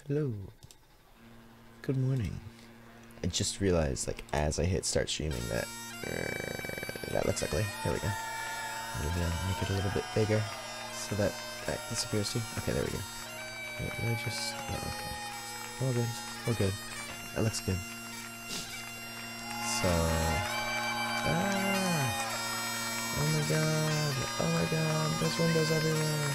Hello. Good morning. I just realized, like, as I hit start streaming that that looks ugly. There we go. Maybe I'll make it a little bit bigger so that that disappears too. Okay, there we go. Wait, let me just... yeah, okay. All good. All good. That looks good. So... oh my god. Oh my god. There's windows everywhere.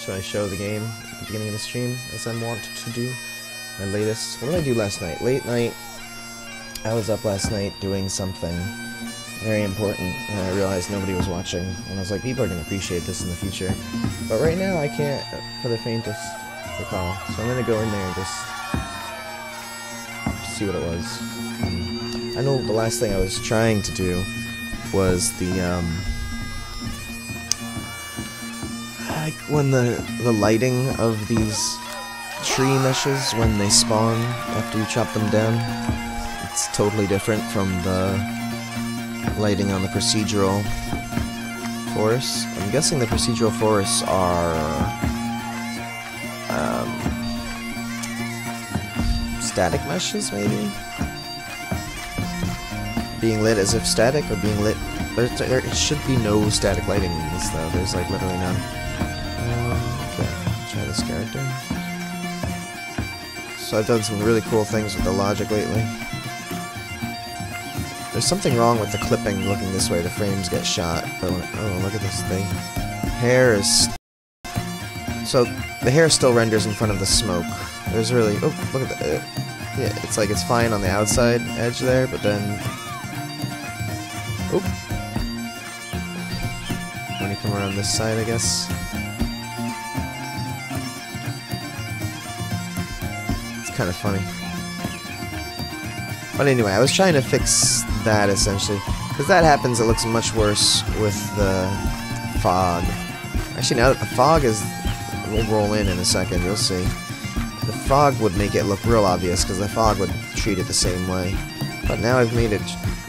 Should I show the game at the beginning of the stream, as I want to do? My latest... what did I do last night? Late night. I was up last night doing something very important, and I realized nobody was watching, and I was like, people are going to appreciate this in the future. But right now, I can't, for the faintest recall. So I'm going to go in there and just see what it was. I know the last thing I was trying to do was the, like when the lighting of these tree meshes when they spawn after you chop them down, it's totally different from the lighting on the procedural forests. I'm guessing the procedural forests are static meshes, maybe? Being lit as if static, or being lit... There should be no static lighting in this, though. There's, like, literally none. Okay, try this character. So I've done some really cool things with the logic lately. There's something wrong with the clipping looking this way. The frames get shot. But oh, look at this thing. Hair is... so, the hair still renders in front of the smoke. There's really... oh, look at that. Yeah, it's like it's fine on the outside edge there, but then... oop. When you come around this side, I guess. It's kind of funny. But anyway, I was trying to fix that, essentially. Because that happens, it looks much worse with the fog. Actually, now that the fog is... we'll roll in a second, you'll see. The fog would make it look real obvious, because the fog would treat it the same way. But now I've made it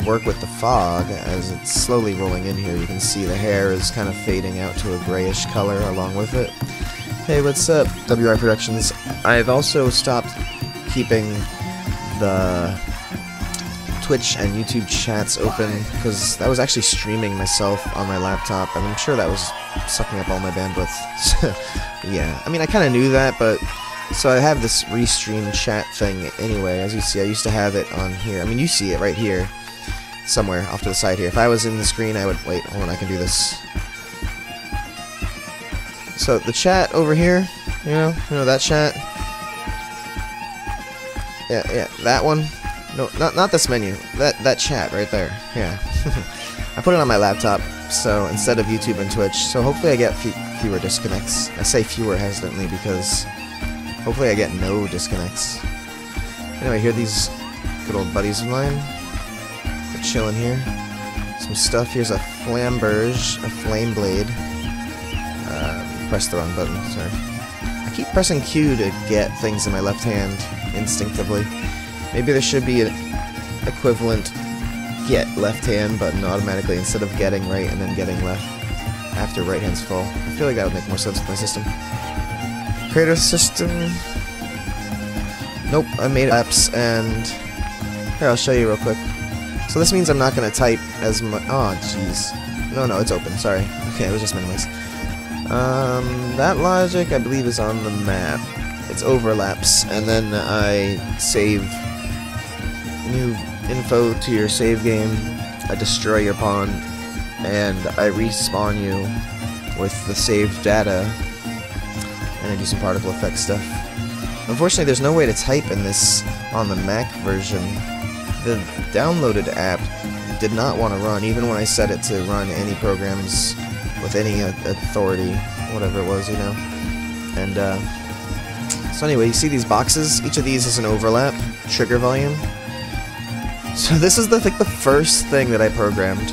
work with the fog, as it's slowly rolling in here. You can see the hair is kind of fading out to a grayish color along with it. Hey, what's up, WI Productions? I've also stopped keeping the Twitch and YouTube chats open, because that was actually streaming myself on my laptop, and I'm sure that was sucking up all my bandwidth. Yeah, I mean, I kind of knew that, but... so I have this restream chat thing anyway. As you see, I used to have it on here. I mean, you see it right here, somewhere off to the side here. If I was in the screen, I would... wait, hold on, I can do this. So, the chat over here, you know that chat? Yeah, that one. No, not this menu. That chat right there. Yeah. I put it on my laptop, so instead of YouTube and Twitch, so hopefully I get fewer disconnects. I say fewer hesitantly because hopefully I get no disconnects. Anyway, here are these good old buddies of mine. They're chilling here. Some stuff. Here's a flamberge, a flame blade. Pressed the wrong button, sorry. I keep pressing Q to get things in my left hand instinctively. Maybe there should be an equivalent get left hand button automatically instead of getting right and then getting left after right hand's full. I feel like that would make more sense with my system. Creator system. Nope, I made apps, and here, I'll show you real quick. So this means I'm not going to type as much. Oh, jeez. No, it's open. Sorry. Okay, it was just minimized. That logic, I believe, is on the map. It's overlaps, and then I save new info to your save game. I destroy your pawn, and I respawn you with the saved data. And I do some particle effect stuff. Unfortunately, there's no way to type in this on the Mac version. The downloaded app did not want to run, even when I set it to run any programs with any authority, whatever it was, you know. And, so anyway, you see these boxes? Each of these is an overlap, trigger volume. So this is the first thing that I programmed.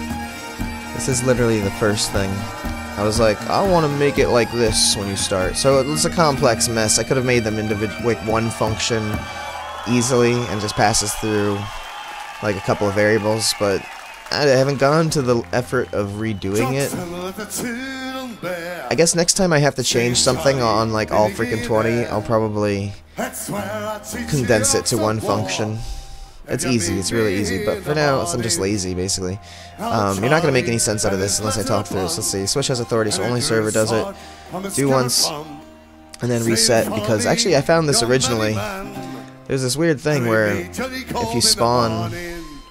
This is literally the first thing. I was like, I want to make it like this when you start. So it was a complex mess. I could have made them like one function easily and just passes through like a couple of variables, but I haven't gone to the effort of redoing it. I guess next time I have to change something on like all freaking 20, I'll probably condense it to one function. It's easy, it's really easy, but for now, I'm just lazy, basically. You're not going to make any sense out of this unless I talk through this. Let's see, switch has authority, so only server does it. Do once, and then reset, because actually I found this originally. There's this weird thing where if you spawn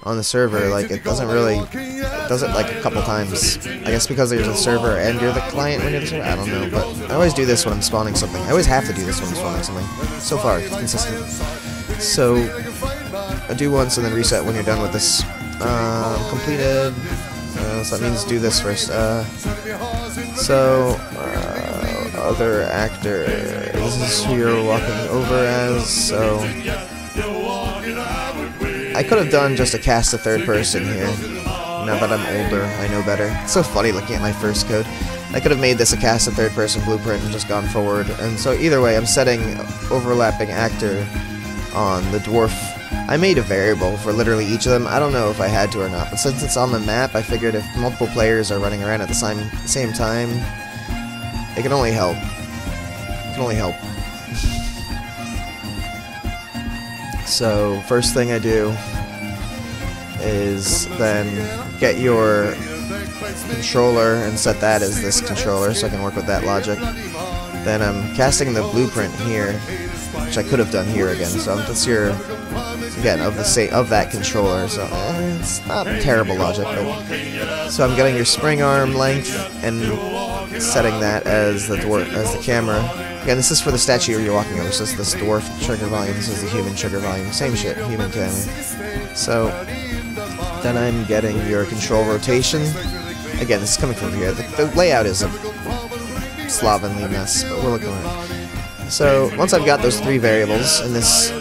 on the server, like, it doesn't really, it does it like a couple times. I guess because there's a server and you're the client when you're the server, I don't know, but I always do this when I'm spawning something. I always have to do this when I'm spawning something. So far, it's consistent. So, I do once and then reset when you're done with this. Completed. So that means do this first. Other actor. This is who you're walking over as, so I could have done just a cast a third person here. Now that I'm older, I know better. It's so funny looking at my first code. I could have made this a cast a third person blueprint and just gone forward. And so either way, I'm setting overlapping actor on the dwarf. I made a variable for literally each of them. I don't know if I had to or not, but since it's on the map, I figured if multiple players are running around at the same time, it can only help. It can only help. So, first thing I do is then get your controller and set that as this controller so I can work with that logic. Then I'm casting the blueprint here, which I could have done here again. So that's your, again, of that controller. So it's not terrible logic, but so I'm getting your spring arm length and setting that as the camera. Again, this is for the statue you're walking over. So this is the dwarf trigger volume. This is the human trigger volume. Same shit, human camera. So then I'm getting your control rotation. Again, this is coming from here. The layout is a slovenly mess, but we'll look at it. So once I've got those three variables in this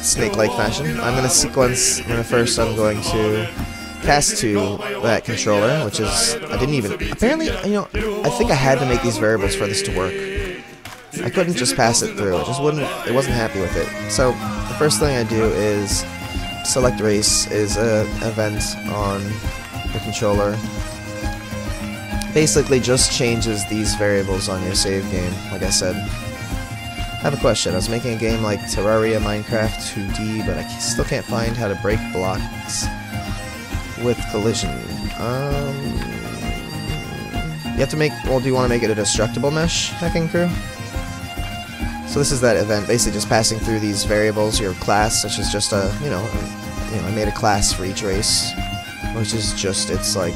snake-like fashion, I'm going to sequence. First I'm going to cast to that controller, which is, I didn't even, apparently, you know, I think I had to make these variables for this to work. I couldn't just pass it through, it wasn't happy with it. So, the first thing I do is select race is an event on the controller. Basically just changes these variables on your save game, like I said. I have a question. I was making a game like Terraria Minecraft 2D, but I still can't find how to break blocks with collision. You have to make, well, do you want to make it a destructible mesh, Hacking Crew? So this is that event, basically just passing through these variables, your class, which is just a, I made a class for each race, which is just, it's like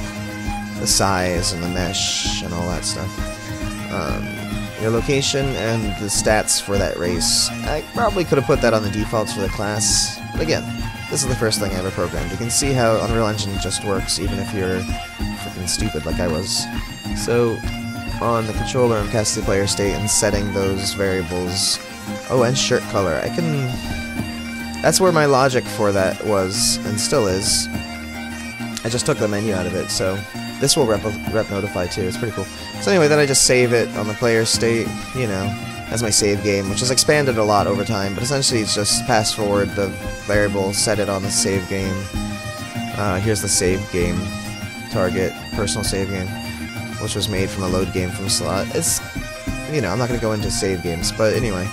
the size and the mesh and all that stuff. Your location and the stats for that race. I probably could have put that on the defaults for the class, but again, this is the first thing I ever programmed. You can see how Unreal Engine just works even if you're freaking stupid like I was. So, on the controller, I'm casting the player state and setting those variables. Oh, and shirt color. That's where my logic for that was, and still is. I just took the menu out of it, so this will rep notify too. It's pretty cool. So anyway, then I just save it on the player state, as my save game, which has expanded a lot over time, but essentially it's just pass forward the variable, set it on the save game. Here's the save game target, personal save game, which was made from a load game from slot. It's, I'm not going to go into save games, but anyway.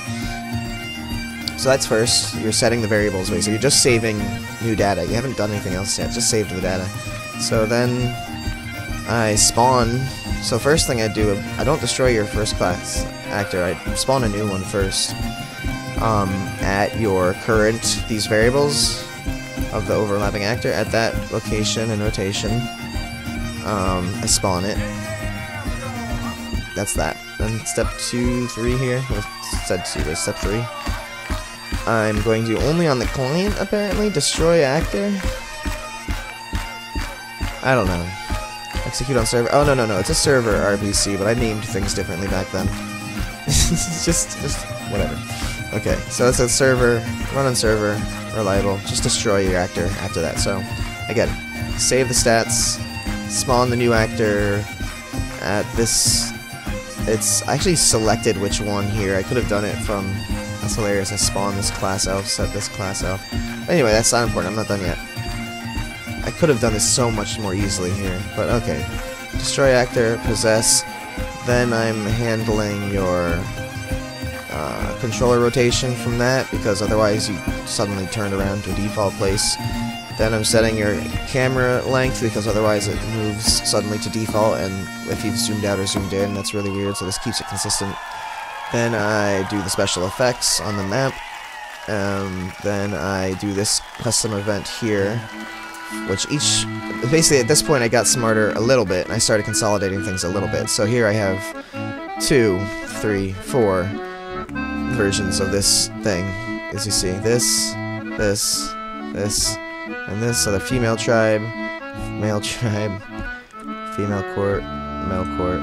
So that's first, you're setting the variables, basically. You're just saving new data. You haven't done anything else yet, just saved the data. So then I spawn. So first thing I do, I don't destroy your first class actor, I spawn a new one first. At your current, these variables of the overlapping actor, at that location and rotation, I spawn it. That's that. Then step 2, 3 here, step 2, step 3. I'm going to only on the client, apparently, destroy actor. I don't know. Execute on server. Oh, no, it's a server RPC, but I named things differently back then. just whatever. Okay, so it's a server, run on server, reliable, just destroy your actor after that. So, again, save the stats, spawn the new actor at this. It's actually selected which one here. I could have done it from, that's hilarious, I spawned this class elf, set this class elf. Anyway, that's not important, I'm not done yet. I could have done this so much more easily here, but okay. destroy actor, possess. Then I'm handling your controller rotation from that, because otherwise you suddenly turn around to a default place. Then I'm setting your camera length, because otherwise it moves suddenly to default, and if you've zoomed out or zoomed in, that's really weird, so this keeps it consistent. Then I do the special effects on the map. Then I do this custom event here, which basically at this point I got smarter a little bit, and I started consolidating things a little bit. So here I have 2, 3, 4 versions of this thing, as you see. This, and this. So the female tribe, male tribe, female court, male court.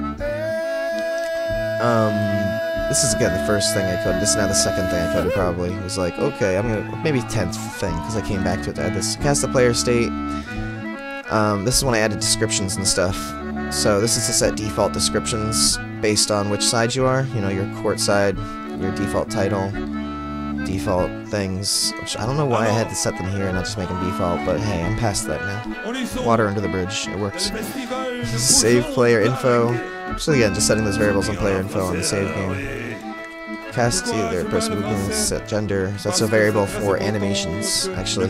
This is again the first thing I coded. This is now the second thing I coded probably. It was like, okay, I'm gonna, maybe 10th thing, because I came back to it to add this. Cast the player state. This is when I added descriptions and stuff. So this is to set default descriptions based on which side you are. You know, your court side, your default title, default things. Which I don't know why I had to set them here and not just make them default, but hey, I'm past that now. Water under the bridge, it works. Save player info. So again, just setting those variables on player info on the save game. Cast either person movements, set gender. So that's a variable for animations, actually.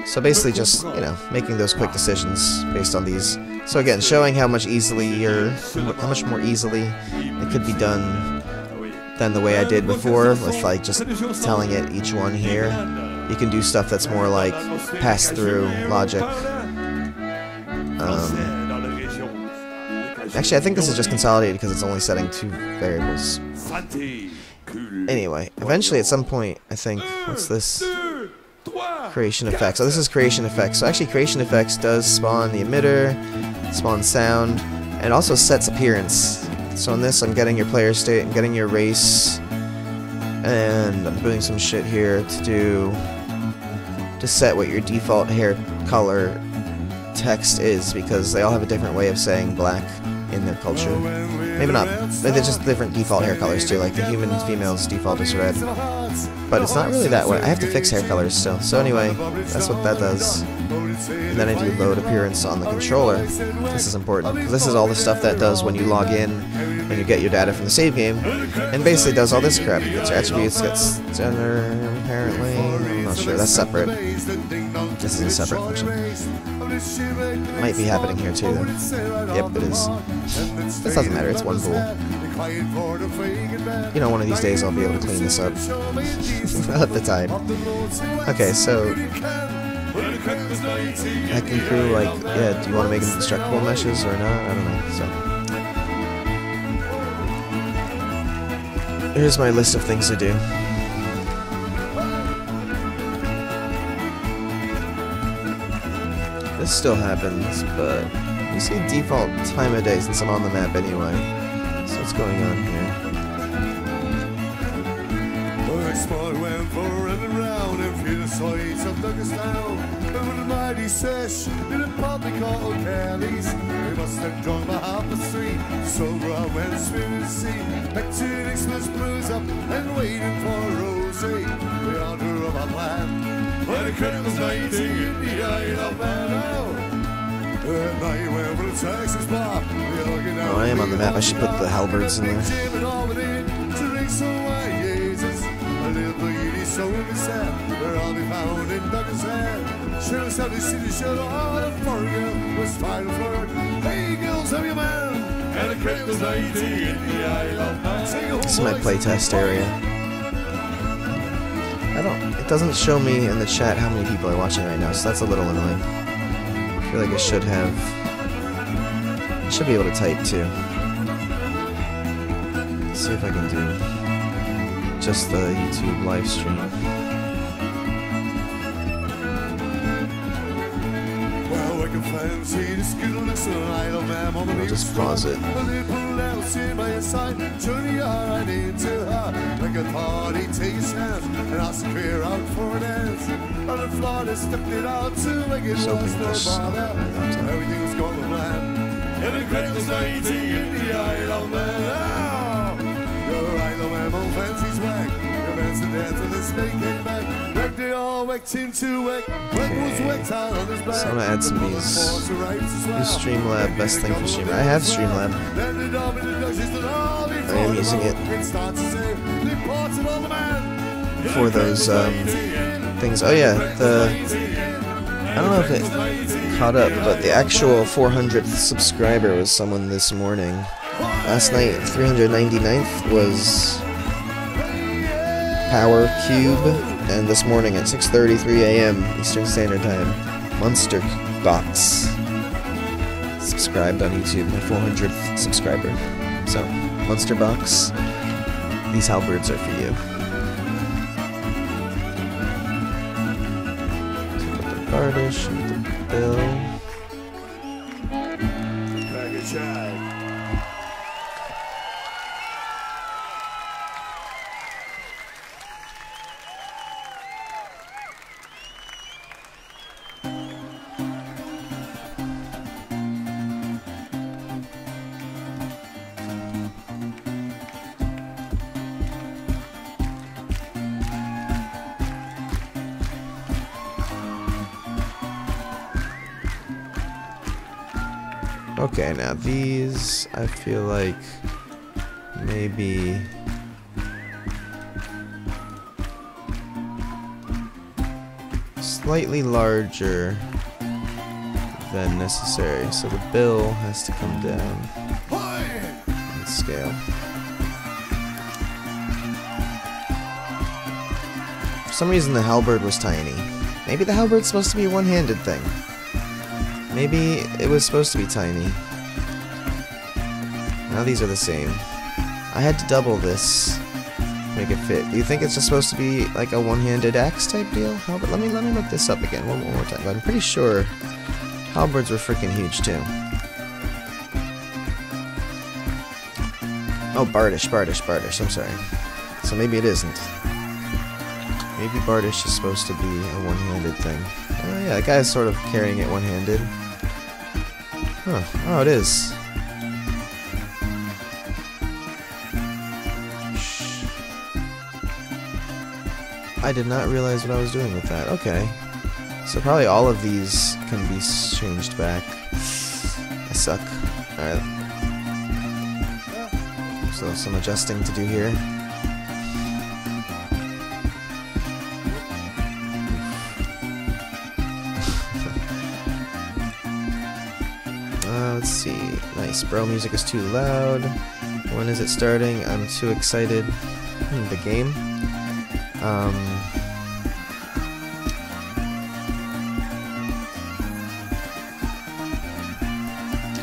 So basically just, you know, making those quick decisions based on these. So again, showing how much more easily it could be done than the way I did before, with like just telling it each one here. You can do stuff that's more like pass-through logic. Actually, I think this is just consolidated because it's only setting 2 variables. Anyway, eventually at some point, I think, what's this? Creation effects. So this is creation effects. So actually creation effects does spawn the emitter, spawn sound, and also sets appearance. So in this I'm getting your player state, I'm getting your race, and I'm doing some shit here to set what your default hair color text is, because they all have a different way of saying black in their culture. Maybe not, they're just different default hair colors too, like the human female's default is red. But it's not really that way. I have to fix hair colors still. So anyway, that's what that does. And then I do load appearance on the controller. This is important, because this is all the stuff that does when you log in, when you get your data from the save game, and basically does all this crap. It gets your attributes, gets gender, apparently. I'm not sure, that's separate. This is a separate function. It might be happening here too, though. Yep, it is. This doesn't matter, it's one bool. You know, one of these days I'll be able to clean this up. I'll have the time. Okay, so hacking crew, like, yeah, do you want to make them destructible meshes or not? I don't know, so. Here's my list of things to do. This still happens, but you see default time of day since I'm on the map anyway. So what's going on here? Oh, I am on the map. I should put the halberds in there. This is my playtest area. It doesn't show me in the chat how many people are watching right now, so that's a little annoying. I feel like I should be able to type too. Let's see if I can do just the YouTube live stream. I'll just pause it. So So I'm gonna add some of these. Use Streamlab, best thing for Streamlab. I have Streamlab. I am using it for those things. Oh yeah, I don't know if it caught up, but the actual 400th subscriber was someone this morning. Last night, 399th was Power Cube, and this morning at 6:33 a.m. Eastern Standard Time, Monster Box subscribed on YouTube, my 400th subscriber. So, Monster Box, these halberds are for you. Bardish and the bill. Okay, now these, I feel like maybe slightly larger than necessary, so the bill has to come down in scale. For some reason the halberd was tiny. Maybe the halberd's supposed to be a one-handed thing. Maybe it was supposed to be tiny. Now these are the same. I had to double this to make it fit. Do you think it's just supposed to be like a one-handed axe type deal? Halberd? Let me look this up again one more time. But I'm pretty sure halberds were freaking huge too. Oh, Bardish. I'm sorry. So maybe it isn't. Maybe Bardish is supposed to be a one-handed thing. Oh yeah, that guy is sort of carrying it one-handed. Huh. Oh, it is. I did not realize what I was doing with that. Okay. So probably all of these can be changed back. I suck. Alright. So some adjusting to do here. Let's see. Nice. Bro, music is too loud. When is it starting? I'm too excited. The game.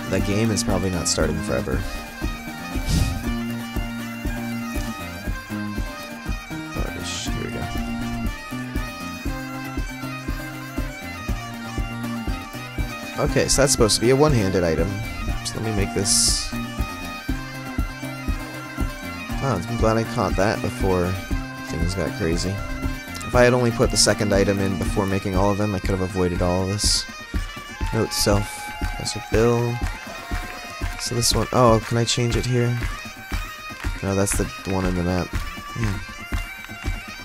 The game is probably not starting forever. Here we go. Okay, so that's supposed to be a one-handed item. So let me make this. Oh, I'm glad I caught that before things got crazy. If I had only put the second item in before making all of them, I could have avoided all of this. Note self. That's a bill. So this one, oh, can I change it here? No, that's the one in the map. Yeah.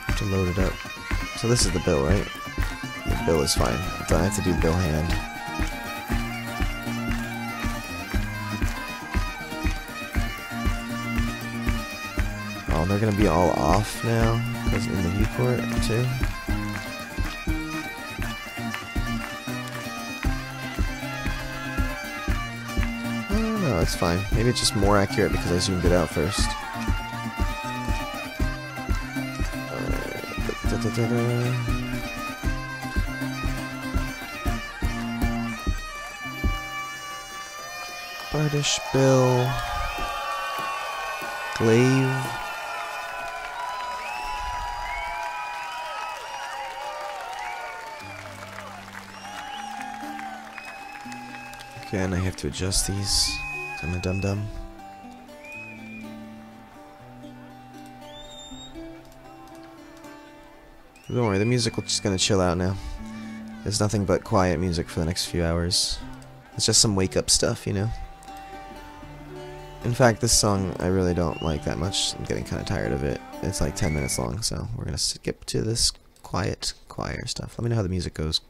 Have to load it up. So this is the bill, right? The bill is fine. I have to do the bill hand. Oh, they're gonna be all off now, because in the viewport too. No, it's fine. Maybe it's just more accurate because I zoomed it out first. Bardish bill. Glaive. Okay, and I have to adjust these. I'm a dum-dum. Don't worry, the music will just gonna chill out now. There's nothing but quiet music for the next few hours. It's just some wake-up stuff, you know? In fact, this song I really don't like that much. I'm getting kind of tired of it. It's like 10 minutes long, so we're gonna skip to this quiet choir stuff. Let me know how the music goes.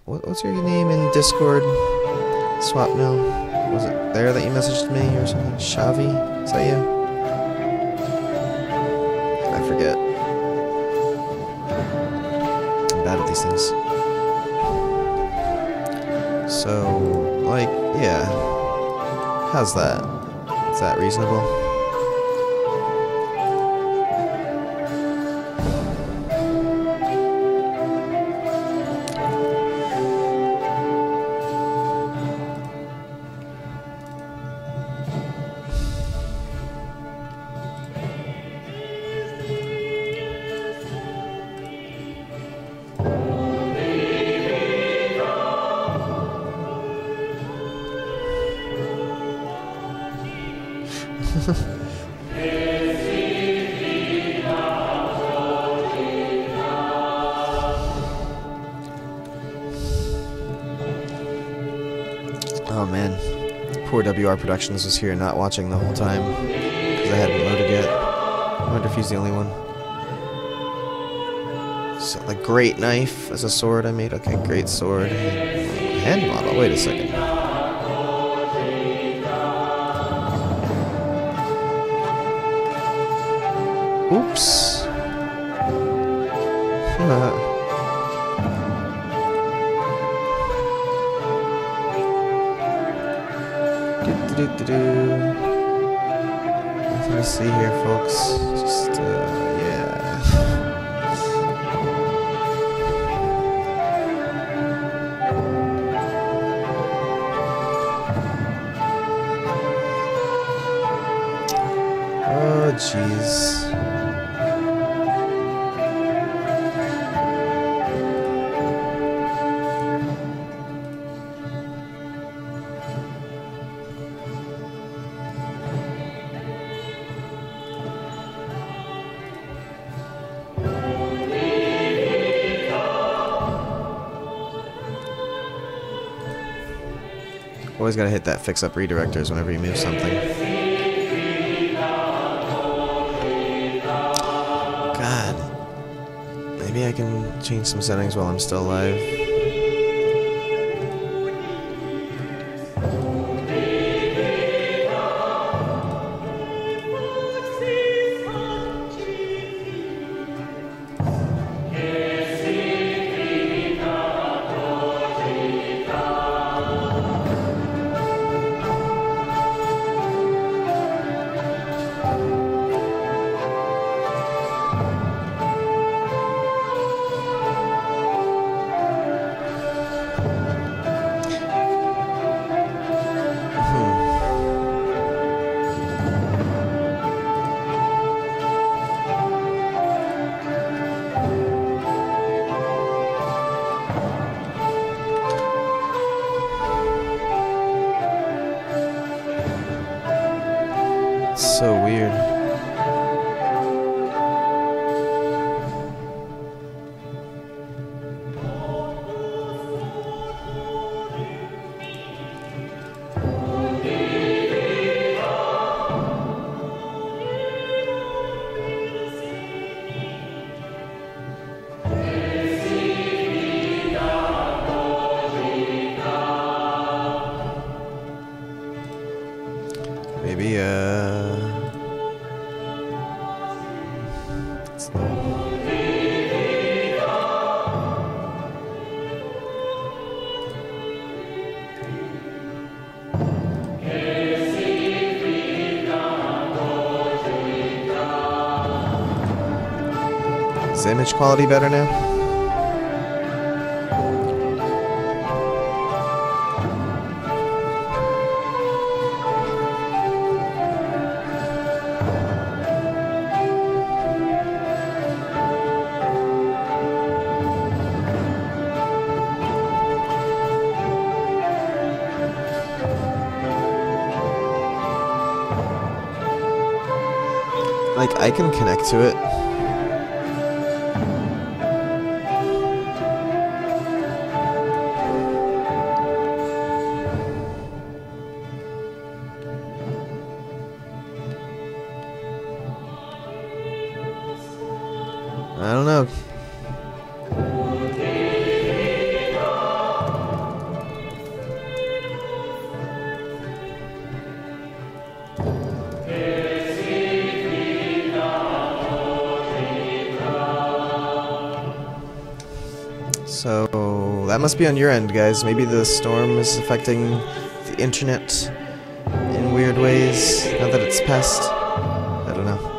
What's your name in Discord? Swapno? Was it there that you messaged me or something? Shavi? Is that you? I forget. I'm bad at these things. So, like, yeah. How's that? Is that reasonable? Oh man, poor WR Productions was here not watching the whole time because I hadn't loaded yet. I wonder if he's the only one. So, like, great knife as a sword I made. Okay, great sword. Hand model. Wait a second. Oops. Nothing to see here, folks. Just, yeah. Oh, jeez. Always gotta hit that fix up redirectors whenever you move something. God. Maybe I can change some settings while I'm still alive. So weird. Maybe, is the image quality better now? Like, I can connect to it. I don't know. So that must be on your end, guys. Maybe the storm is affecting the internet in weird ways now that it's passed. I don't know.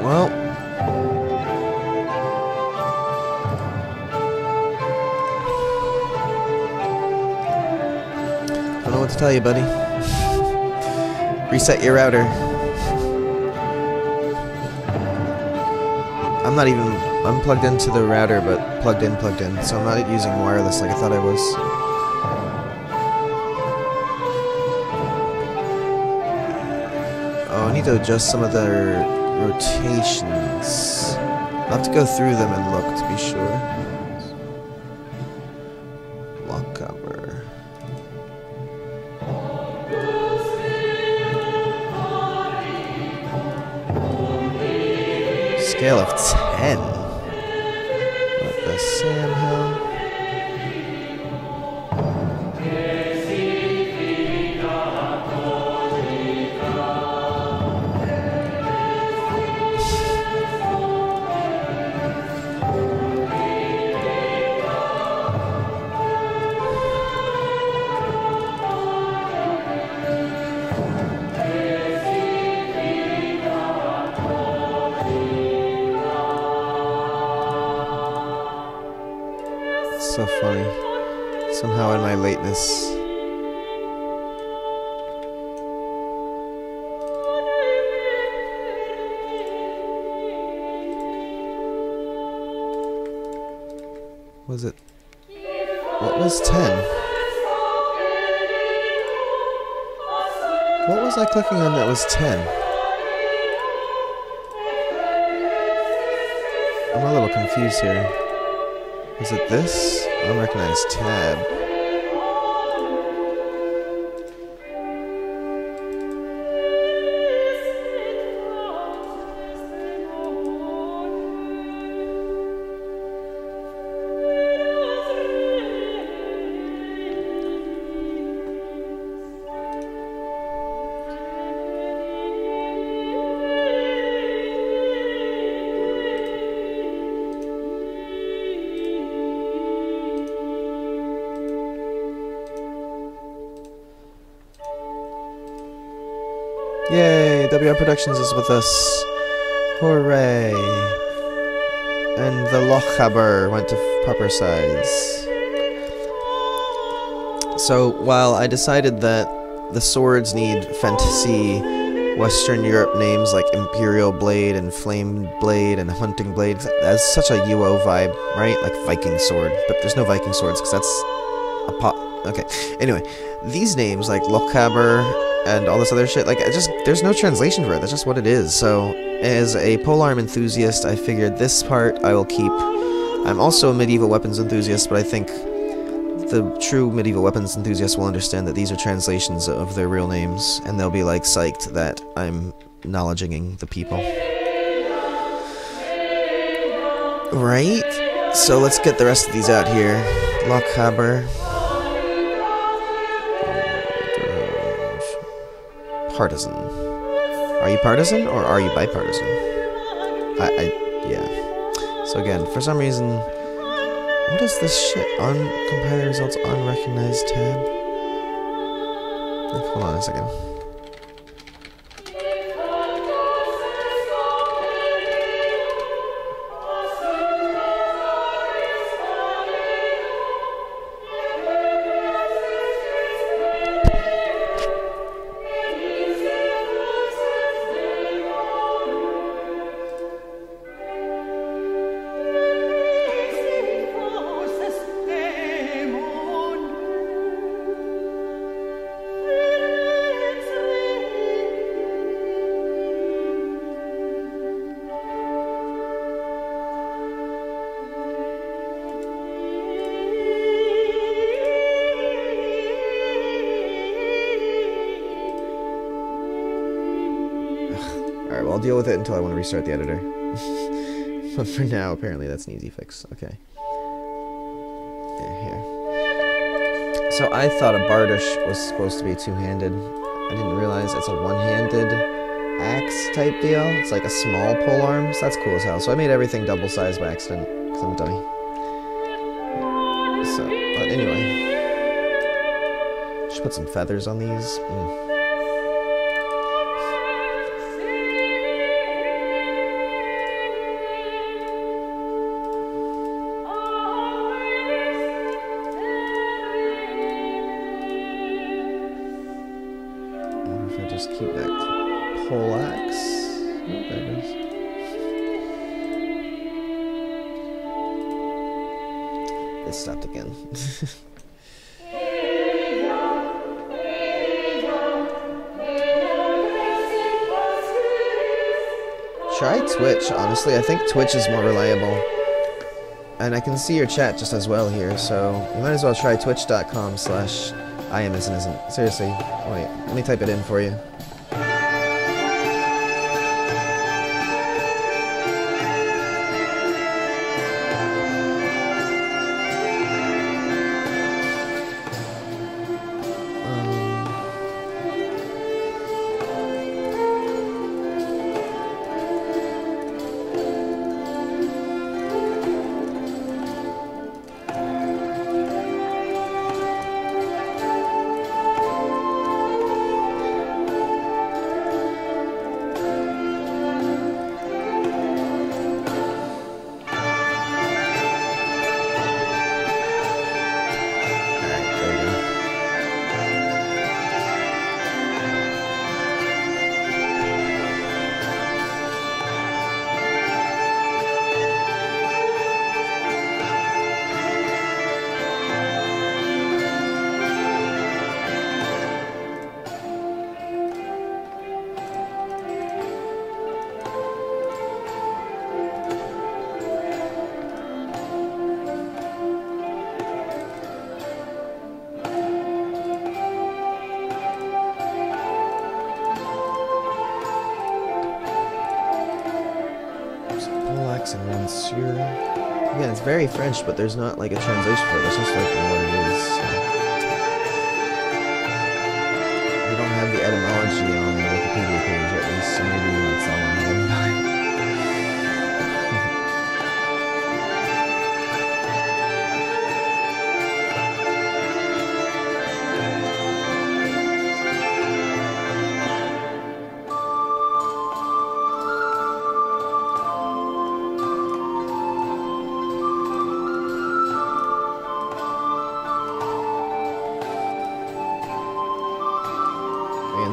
Well, don't know what to tell you, buddy. Reset your router. I'm not even... I'm plugged into the router, but plugged in, so I'm not using wireless like I thought I was. Oh, I need to adjust some of the rotations. I'll have to go through them and look to be sure. Lock cover. Scale of 10. What the Sam hell? So funny. Somehow in my lateness. Was it? What was 10? What was I clicking on that was 10? I'm a little confused here. Is it this? Unrecognized tab. Yay! WR Productions is with us. Hooray! And the Lochaber went to proper size. So, while I decided that the swords need fantasy Western Europe names like Imperial Blade and Flame Blade and Hunting Blade, that's such a UO vibe, right? Like Viking Sword. But there's no Viking Swords because that's a pot. Okay. Anyway, these names like Lochaber and all this other shit, like, there's no translation for it, that's just what it is. So, as a polearm enthusiast, I figured this part I will keep. I'm also a medieval weapons enthusiast, but I think the true medieval weapons enthusiasts will understand that these are translations of their real names, and they'll be, like, psyched that I'm knowledging the people. Right? So let's get the rest of these out here. Lochaber. Partisan. Are you partisan or are you bipartisan? Yeah. So again, for some reason, what is this shit? Compare results unrecognized tab? Hold on a second. Alright, well, I'll deal with it until I want to restart the editor. But for now, apparently that's an easy fix. Okay. Here. So I thought a bardish was supposed to be two-handed. I didn't realize it's a one-handed axe type deal. It's like a small polearm, so that's cool as hell. So I made everything double-sized by accident, because I'm a dummy. So, but anyway. Should put some feathers on these. What if I just keep that pole axe? Oh, there it goes. It stopped again. Try Twitch, honestly. I think Twitch is more reliable. And I can see your chat just as well here, so you might as well try twitch.com/IamIsn'Isn't. Seriously. Wait, let me type it in for you. And one sur. Again, it's very French, but there's not like a translation for it. It's just like what it is. So. We don't have the etymology on the Wikipedia page, at least, so maybe that's all I'm going by.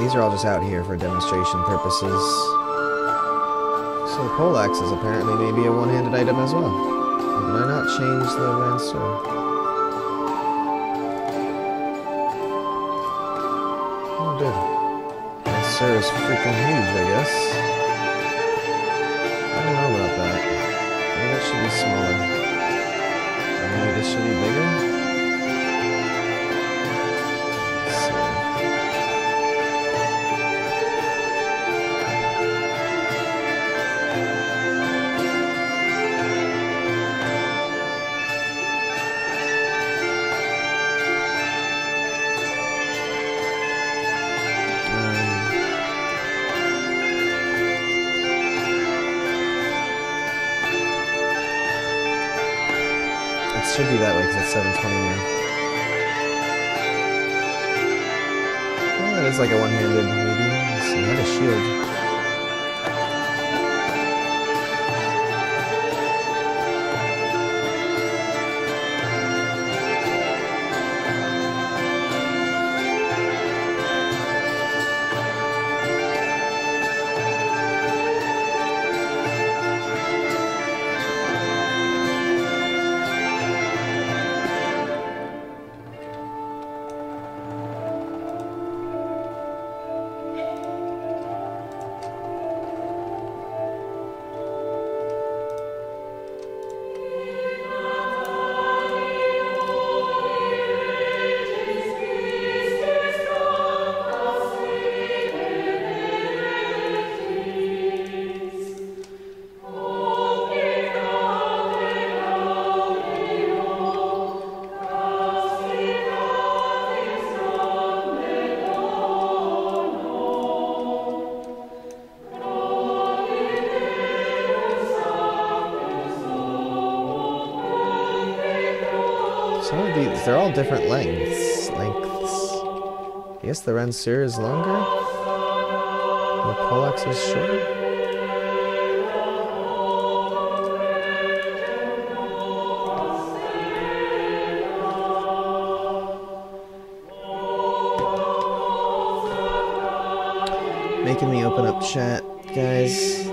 These are all just out here for demonstration purposes. So the poleaxe is apparently maybe a one-handed item as well. Did I not change the Rancer? Oh, dude. Rancer is freaking huge, I guess. I don't know about that. Maybe it should be smaller. Or maybe this should be bigger? It should be that way because it's 720 now. Well, that is like a one-handed, maybe. Let's see, it had a shield. Some of these, they're all different lengths. I guess the Ranseur is longer. And the Poleaxe is shorter. Making me open up chat, guys.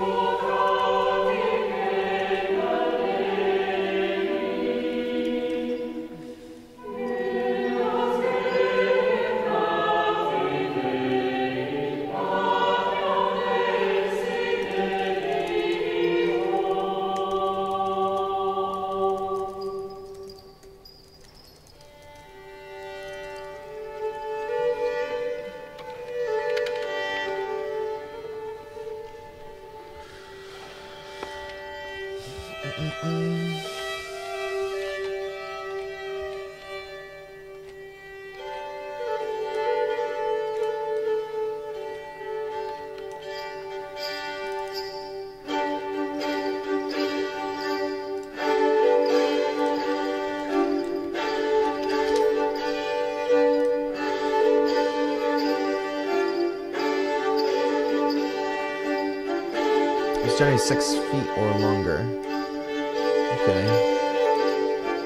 It's generally 6 feet or longer. Okay.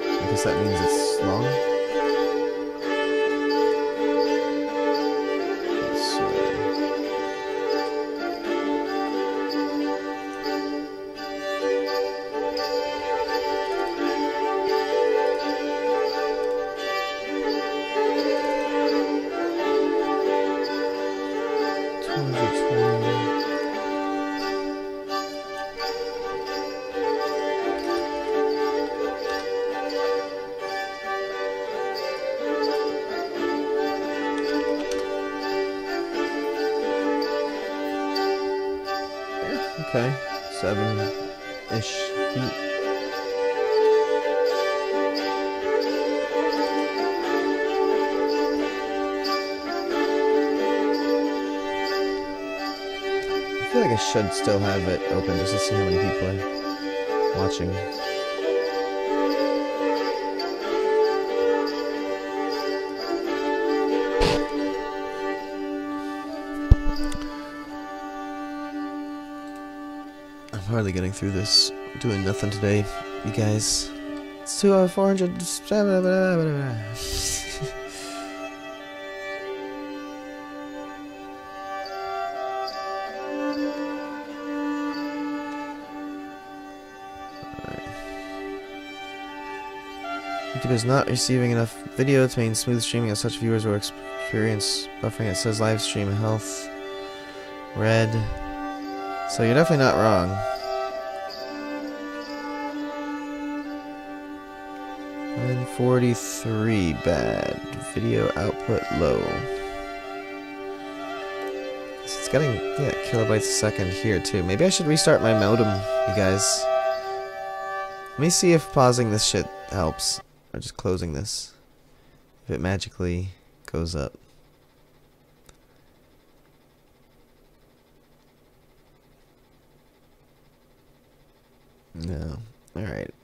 I guess that means it's long. Let's see. Okay, 7-ish feet. I feel like I should still have it open just to see how many people are watching. Hardly getting through this, doing nothing today, you guys. It's 400. YouTube is not receiving enough video to maintain smooth streaming, as such viewers will experience buffering. It says live stream health red, so you're definitely not wrong. 943 bad. Video output low. It's getting kilobytes a second here too. Maybe I should restart my modem, you guys. Let me see if pausing this shit helps. Or just closing this. If it magically goes up. No. Alright.